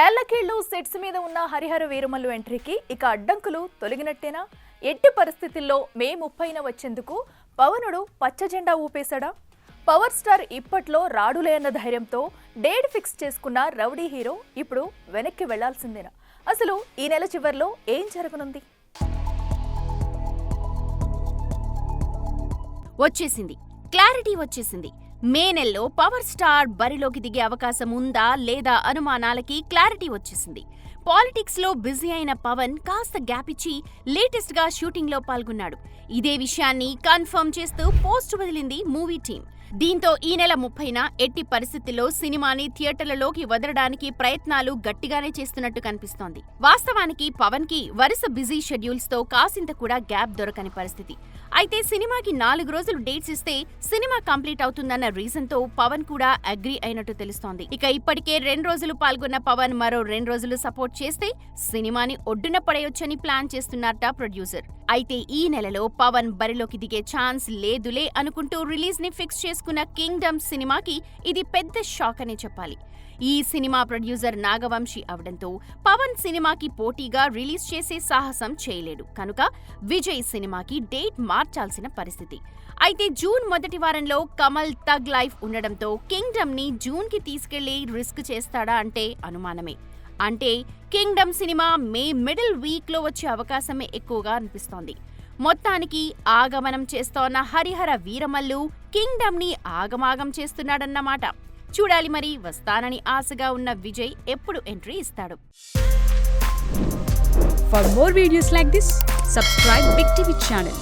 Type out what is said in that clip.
ఏళ్లకేళ్లు sets మీద ఉన్న హరిహర వీరమల్లు ఎంట్రీకి ఇక అడ్డంకులు తొలగినట్టేనా? ఎట్టి పరిస్థితుల్లో మే 30న వచ్చేందుకు పవనుడు పచ్చ జెండా ఊపేశాడా? పవర్ స్టార్ ఇప్పట్లో రాడులే అన్న ధైర్యంతో డేట్ ఫిక్స్ చేసుకున్న రౌడీ హీరో ఇప్పుడు వెనక్కి వెళ్లాల్సిందేనా? అసలు ఈ నెల చివర్లో ఏం జరగనుంది? వచ్చేసింది, క్లారిటీ వచ్చేసింది. మే నెలలో పవర్ స్టార్ బరిలోకి దిగే అవకాశం ఉందా లేదా అనుమానాలకి క్లారిటీ వచ్చేసింది. పాలిటిక్స్ లో బిజీ అయిన పవన్ కాస్త గ్యాప్ ఇచ్చి లేటెస్ట్ గా షూటింగ్ లో పాల్గొన్నాడు. ఇదే విషయాన్ని కన్ఫర్మ్ చేస్తూ పోస్ట్ వదిలింది మూవీ టీం. దీంతో ఈ నెల 30న ఎట్టి పరిస్థితుల్లో సినిమాని థియేటర్లలోకి వదలడానికి ప్రయత్నాలు గట్టిగానే చేస్తున్నట్టు కనిపిస్తోంది. వాస్తవానికి పవన్ కి వరుస బిజీ షెడ్యూల్స్ తో కాసింత కూడా గ్యాప్ దొరకని పరిస్థితి. అయితే సినిమాకి 4 రోజులు డేట్స్ ఇస్తే సినిమా కంప్లీట్ అవుతుందన్న రీజన్ తో పవన్ కూడా అగ్రీ అయినట్టు తెలుస్తోంది. ఇక ఇప్పటికే 2 రోజులు పాల్గొన్న పవన్ మరో 2 రోజులు సపోర్ట్ చేస్తే సినిమాని ఒడ్డున పడేయొచ్చని ప్లాన్ చేస్తున్నారట ప్రొడ్యూసర్. అయితే ఈ నెలలో పవన్ బరిలోకి దిగే ఛాన్స్ లేదులే అనుకుంటూ రిలీజ్ ని ఫిక్స్ చేసుకున్న కింగ్డమ్ సినిమాకి ఇది పెద్ద షాక్ అనే చెప్పాలి. ఈ సినిమా ప్రొడ్యూసర్ నాగవంశీ అవడంతో పవన్ సినిమాకి పోటీగా రిలీజ్ చేసే సాహసం చేయలేడు. కనుక విజయ్ సినిమాకి డేట్ మార్చాల్సిన పరిస్థితి. అయితే జూన్ మొదటి వారంలో కమల్ తగ్ లైఫ్ ఉండడంతో కింగ్డమ్ ని జూన్ కి తీసుకెళ్లి రిస్క్ చేస్తాడా అంటే అనుమానమే. అంటే Kingdom cinema May middle week లో వచ్చే అవకాశమే ఎక్కువగా అనిపిస్తోంది. మొత్తానికి ఆగమనం చేస్తోన్న హరిహర వీరమల్లు కింగ్డమ్ ని ఆగమాగం చేస్తున్నాడన్నమాట. చూడాలి మరి, వస్తానని ఆశగా ఉన్న విజయ్ ఎప్పుడు ఎంట్రీ ఇస్తాడు. For more videos like this, subscribe Big TV channel.